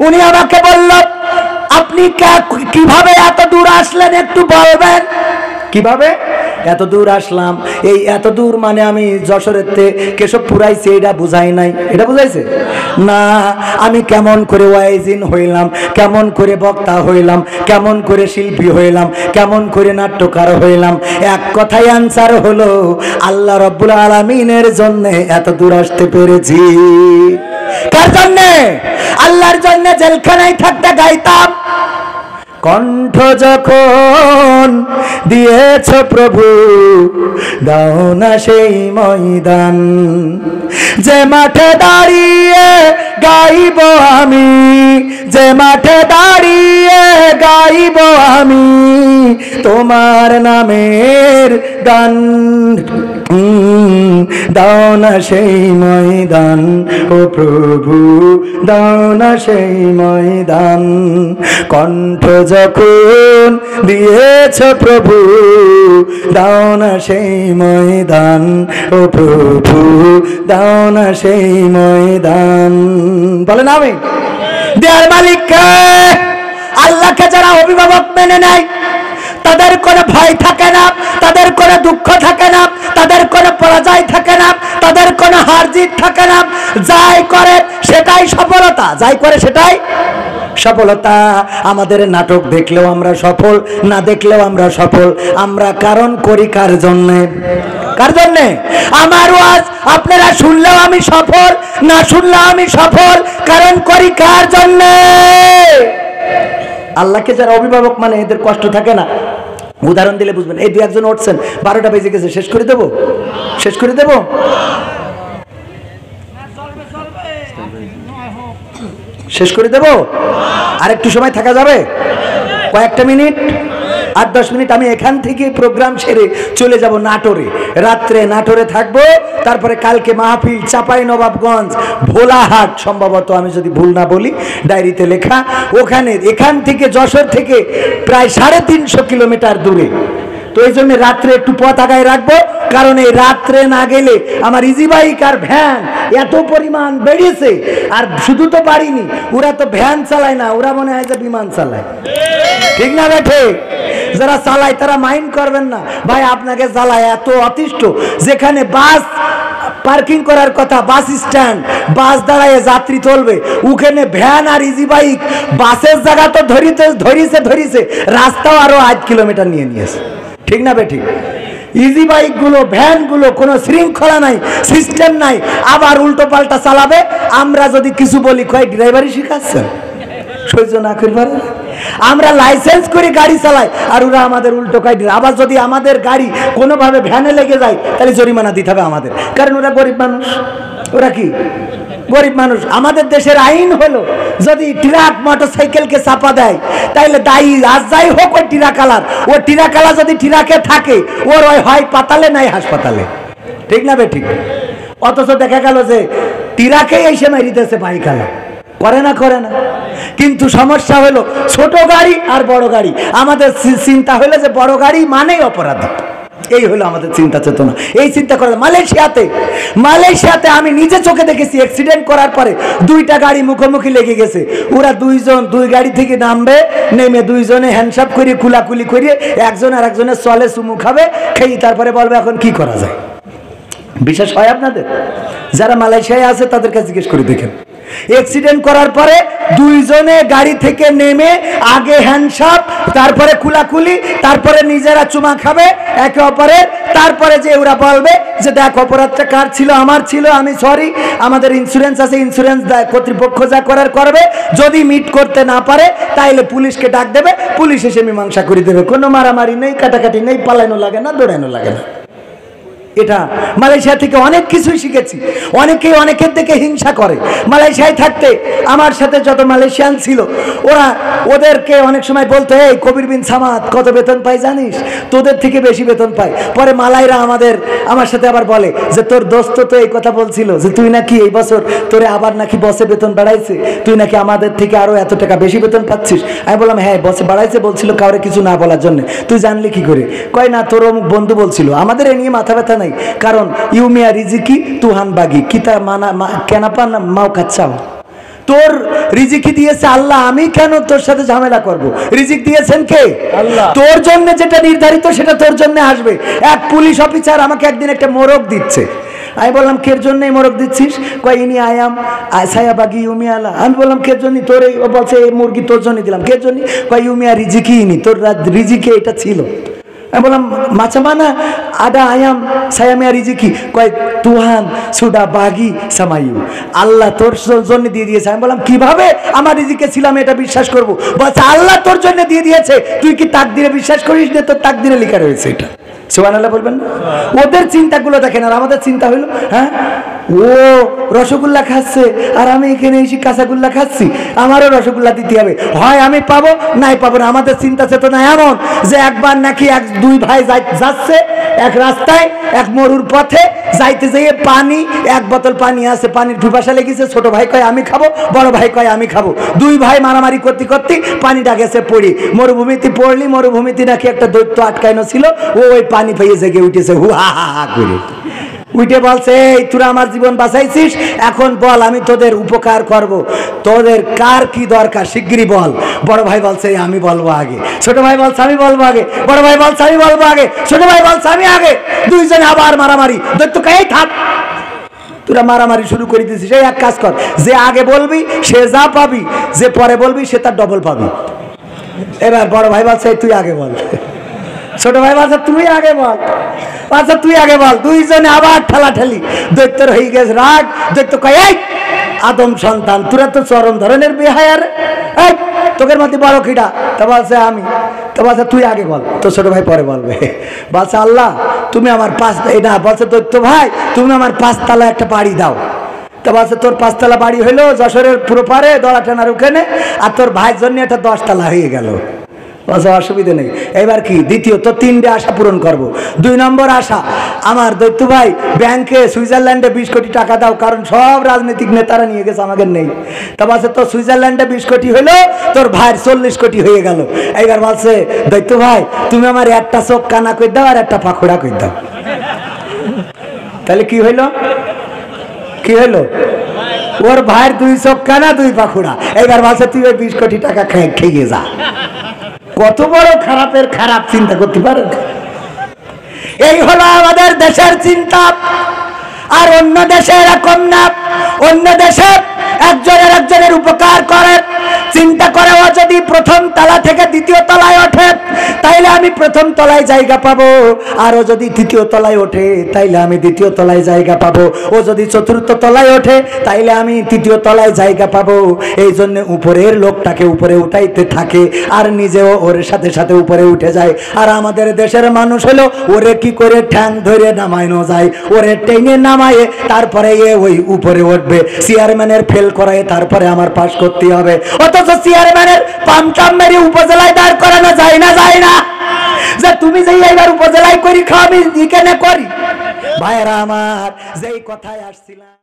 উনি আমাকে বলল, আপনি কিভাবে এত দূর আসলেন একটু বলবেন? কিভাবে এত দূর আসলাম? এই এত দূর মানে আমি যশোরের কেশবপুর আইছি, এটা বুঝাই নাই। এটা বুঝাইছে না? আমি কেমন করে ওয়াইজিন হইলাম, কেমন করে বক্তা হইলাম, কেমন করে শিল্পী হইলাম, কেমন করে নাট্যকার হইলাম? এক কথায় আনসার হলো, আল্লাহ রাব্বুল আলামিনের জন্য এত দূর আসতে পেরেছি। কার জন্য? আল্লাহর জন্য। জেলখানায় থাকতে গাইতাম, কণ্ঠ যখন দিয়েছ প্রভু দাও না সেই ময়দান, যে মাঠে দাঁড়িয়ে গাইব আমি, যে মাঠে দাঁড়িয়ে গাইব আমি তোমার নামের গান, দাও না সেই ময়দান ও প্রভু, দাও না সেই ময়দান। কণ্ঠ যখন দিয়েছ প্রভু দাও না সেই ময়দান ও প্রভু, দাও না সেই ময়দান। বলেন আমি। দেয়ার মালিককে, আল্লাহকে যারা অভিভাবক মেনে নেয় তাদের কোনো ভয় থাকে না, তাদের কোনো দুঃখ থাকে না, তাদের কোনো পরাজয় থাকে না, তাদের কোনো হার জিত থাকে না। যাই করে সেটাই সফলতা, যাই করে সেটাই সফলতা। আমাদের নাটক দেখলেও আমরা সফল, না দেখলেও আমরা সফল। আমরা কারণ করি কার জন্যে? কার জন্যে? আমার ওয়াজ আপনারা শুনলেও আমি সফল, না শুনলেও আমি সফল। কারণ করি কার জন্যে? আল্লাহকে যারা অভিভাবক মানে এদের কষ্ট থাকে না। উদাহরণ দিলে বুঝবেন। এই দুই একজন উঠছেন, 12টা বেজে গেছে, শেষ করে দেবো, শেষ করে দেবো। শেষ করে দেবো? আর একটু সময় থাকা যাবে? কয়েকটা মিনিট, 8-10 মিনিট। আমি এখান থেকে প্রোগ্রাম সেরে চলে যাব নাটোরে। রাত্রে নাটোরে থাকবো, তারপরে কালকে মাহফিল চাঁপাইনবাবগঞ্জ ভোলাহাট, সম্ভবত আমি যদি ভুল না বলি, ডায়েরিতে লেখা। ওখানে এখান থেকে যশোর থেকে প্রায় 350 কিলোমিটার দূরে। তো এই জন্য রাত্রে একটু পথ আগায় রাখবো, কারণ এই রাত্রে না গেলে আমার ইজি বাইক আর ভ্যান এত পরিমাণ বেড়েছে। আর শুধু তো পারিনি, ওরা তো ভ্যান চালায় না, ওরা মনে হয় যে বিমান চালায়। ঠিক না বেঠে? যারা চালায় তারা মাইন্ড করবেন না ভাই, আপনাকে জ্বালায় এত অতিষ্ঠ। যেখানে বাস পার্কিং করার কথা, বাস স্ট্যান্ড, বাস দাঁড়ায় যাত্রী তুলবে, ওখানে ভ্যান আর ইজি বাইক বাসের জায়গা তো ধরিছে, রাস্তাও আরো 8 কিলোমিটার নিয়ে নিয়েছে। ঠিক না বেঠিক? ইজি বাইক গুলো, ভ্যান গুলো কোনো শৃঙ্খলা নাই, সিস্টেম নাই, আবার উল্টো পাল্টা চালাবে। আমরা যদি কিছু বলি, কয় ড্রাইভারই শিখাচ্ছেন, সহ্য না করবার। আমরা লাইসেন্স করে গাড়ি চালাই, আর ওরা আমাদের উল্টো কয়। আবার যদি আমাদের গাড়ি কোনোভাবে ভ্যানে লেগে যায়, তাহলে জরিমানা দিতে হবে আমাদের, কারণ ওরা গরিব মানুষ। ওরা কি গরিব মানুষ? আমাদের দেশের আইন হলো, যদি ট্রাক মোটরসাইকেলকে চাপা দেয়, তাইলে দায়ী আজ যাই হোক ওই ট্রাকালার। ও ট্রাকালা যদি ট্রাকে থাকে, ওর ওই হয় পাতালে নাই হাসপাতালে। ঠিক না বেঠিক? অথচ দেখা গেল যে ট্রাকেই এসে মেরিতেছে বাইকালা। করে না? করে না? কিন্তু সমস্যা হলো ছোট গাড়ি আর বড় গাড়ি। আমাদের চিন্তা হলো যে বড় গাড়ি মানেই অপরাধী। এই হলো আমাদের চিন্তা চেতনা। এই চিন্তা করে মালয়েশিয়াতে আমি নিজে চোখে দেখেছি, অ্যাক্সিডেন্ট করার পরে 2টা গাড়ি মুখোমুখি লেগে গেছে। ওরা দুই গাড়ি থেকে নামবে, নেমে দুইজনে হ্যান্ডশাপ করে কুলাকুলি করে একজন আর একজনের চলে চুমু খাবে, খেয়ে তারপরে বলবে এখন কি করা যায়। বিশেষ হয় আপনাদের যারা মালয়েশিয়ায় আছে তাদের কাছে জিজ্ঞেস করে দেখেন। অ্যাক্সিডেন্ট করার পরে দুইজনে গাড়ি থেকে নেমে আগে হ্যান্ডশাপ, তারপরে কুলাকুলি, তারপরে নিজেরা চুমা খাবে একে অপরের। তারপরে যে ওরা বলবে যে দেখ অপরাধটা কার ছিল, আমার ছিল, আমি সরি, আমাদের ইন্স্যুরেন্স আছে, ইন্স্যুরেন্স কর্তৃপক্ষ যা করার করবে। যদি মিট করতে না পারে তাইলে পুলিশকে ডাক দেবে, পুলিশ এসে মীমাংসা করে দেবে। কোনো মারামারি নেই, কাটাকাটি নেই, পালানো লাগে না, দৌড়ানো লাগে না। এটা মালয়েশিয়া থেকে অনেক কিছুই শিখেছি। অনেকেই অনেকের থেকে হিংসা করে। মালয়েশিয়ায় থাকতে আমার সাথে যত মালয়েশিয়ান ছিল, ওদেরকে অনেক সময় বলতো, এই কবির বিন সামাদ কত বেতন পাই জানিস? তোদের থেকে বেশি বেতন পাই। পরে মালাইরা আমার সাথে আবার বলে যে তোর দোস্ত তো এই কথা বলছিল যে তুই নাকি এই বছর তোরে আবার নাকি বসে বেতন বাড়াইছে, তুই নাকি আমাদের থেকে আরো এত টাকা বেশি বেতন পাচ্ছিস। আমি বললাম হ্যাঁ বসে বাড়াইছে, বলছিল কাউরে কিছু না বলার জন্য। তুই জানলি কি করে? কয় না তোর অমুক বন্ধু বলছিল। আমাদের এ নিয়ে মাথা ব্যথা নাই, কারণ ইউমিয়া রিজিকি তুহান বাগি কিতা মানা কেনাপা না মাও কাচ্চাও। তোর রিজিকি দিয়েছে আল্লাহ, আমি কেন তোর সাথে ঝামেলা করব? রিজিক দিয়েছেন কে? আল্লাহ। তোর জন্য যেটা নির্ধারিত সেটা তোর জন্য আসবে। এক পুলিশ অফিসার আমাকে একদিন একটা মোরগ দিচ্ছে, আমি বললাম কের জন্য এই মোরগ দিচ্ছিস? কয় ইনি আয়াম সায়াবাগি ইউমিয়ালা। আমি বললাম কের জন্য? তোর এই বলছে এই মুরগি তোর জন্য দিলাম। কের জন্য? কয় ইউমিয়া রিজিকি ইনি, তোর রিজিকে এটা ছিল। আমি বললাম মাছামানা আদা আয়াম সায়ামিয়া রিজিকি। কয় তুহান সুডা বাগি সামাইউ, আল্লাহ তোর জন্য দিয়ে দিয়েছে। আমি বললাম কিভাবে আমার রিজিকে ছিলাম এটা বিশ্বাস করবো? বলছে আল্লাহ তোর জন্য দিয়ে দিয়েছে, তুই কি তাকদিরে বিশ্বাস করিস না? তোর তাকদিরে লেখা রয়েছে এটা। সুবহানাল্লাহ বলবেন না? ওদের চিন্তাগুলো দেখেন, আর আমাদের চিন্তা হইলো হ্যাঁ ও রসগোল্লা খাচ্ছে আর আমি এখানে এসে কাঁচাগোল্লা খাচ্ছি, আমারও রসগোল্লা দিতে হবে, হয় আমি পাবো নাই পাবো না। আমাদের চিন্তা চেতনা এমন যে একবার নাকি দুই ভাই যাচ্ছে এক রাস্তায়, এক মরুর পথে যাইতে যেয়ে পানি, এক বোতল পানি আছে, পানির পিপাসা লেগেছে, ছোট ভাই কয় আমি খাবো, বড় ভাই কয় আমি খাবো। দুই ভাই মারামারি করতে করতে পানিটা গেছে পড়ি, মরুভূমিতে পড়লি, মরুভূমিতে নাকি একটা দৈত্য আটকানো ছিল, ও ওই পানি পেয়ে জেগে উঠেছে হু হা হা হা করে। উঠে বলছে এই তোরা আমার জীবন বাঁচাইছিস, এখন বল আমি তোদের উপকার করব, তোদের কার কি দরকার শিগগিরই বল। বড় ভাই বলছে আমি বলবো আগে, ছোট ভাই বলছে আমি বলবো আগে, বড় ভাই বলছে আমি বলবো আগে, ছোট ভাই বলছে আমি আগে। দুইজনে আবার মারামারি, দৈত্য কয় থাক, তোরা মারামারি শুরু করে দিয়েছিস, এই এক কাজ কর, যে আগে বলবি সে যা পাবি, যে পরে বলবি সে তার ডবল পাবি। এবার বড় ভাই বলছে তুই আগে বল, ছোট ভাই বলছে তুই আগে বল, আচ্ছা তুই আগে বল। দুইজনে আবার ঠেলাঠেলি, দৈত্যর হয়ে গেছে রাগ। দৈত্য কয় এই আদম সন্তান, তোরা তো চরম ধরনের বেহায়ার, এই তোকের মধ্যে বড় কিডা? তা বলছে আমি। তো বলছে তুই আগে বল, তো ছোট ভাই পরে বলবে। বলছে আল্লাহ তুমি আমার না, বলছে দৈত্য ভাই তুমি আমার 5 তলা একটা বাড়ি দাও। তো বলছে তোর 5 তলা বাড়ি হইলো যশোরের পুরো পারে দড়া টানার ওখানে, আর তোর ভাইয়ের জন্য এটা 10 তলা হয়ে গেল। বলছে অসুবিধা নেই। এবার কি দ্বিতীয়, তো 3টে আশা পূরণ করব। 2 নম্বর আশা, আমার দৈত্য ভাই ব্যাংকে সুইজারল্যান্ডে 20 কোটি টাকা দাও, কারণ সব রাজনৈতিক নেতারা নিয়ে গেছে, আমাকে নেই। তা বলছে তোর সুইজারল্যান্ডে 20 কোটি হইলো, তোর ভাইয়ের 40 কোটি হয়ে গেল। এইবার বলছে দৈত্য ভাই তুমি আমার একটা চোখ কানা করে দাও আর একটা পাখোড়া করে দাও। তাহলে কি হইলো? কি হইলো? ওর ভাইয়ের 2 চোখ কানা 2 পাখোড়া। এইবার বলছে তুই ওই 20 কোটি টাকা খেয়ে যা। কত বড় খারাপের খারাপ, চিন্তা করতে পারেন? এই হলো আমাদের দেশের চিন্তা। আর অন্য দেশে এরকম না, অন্য দেশে একজনের উপকার করে, চিন্তা করে ও যদি প্রথম তলা থেকে দ্বিতীয় তলায় ওঠে তাইলে আমি প্রথম তলায় জায়গা পাবো, আর ও যদি তৃতীয় তলায় ওঠে তাইলে আমি দ্বিতীয় তলায় জায়গা পাবো, ও যদি চতুর্থ তলায় ওঠে তাইলে আমি তৃতীয় তলায় জায়গা পাবো। এই জন্য উপরের লোকটাকে উপরে উঠাইতে থাকে আর নিজেও ওর সাথে সাথে উপরে উঠে যায়। আর আমাদের দেশের মানুষ হলো ওরে কি করে ঠ্যাং ধরে নামানো যায়, ওরে টেনে নামায়ে তারপরে এ ওই উপরে উঠবে। চেয়ারম্যানের ফেল করায় তারপরে আমার পাস করতে হবে, অথচ চেয়ারম্যানের পামটাম মেরে উপজেলায় দাঁড় করানো যায় না, যায় না। যে তুমি যে এইবার উপজেলায় করি খাও, আমি এখানে করি। ভাইরা আমার যেই কথায় আসছিলাম।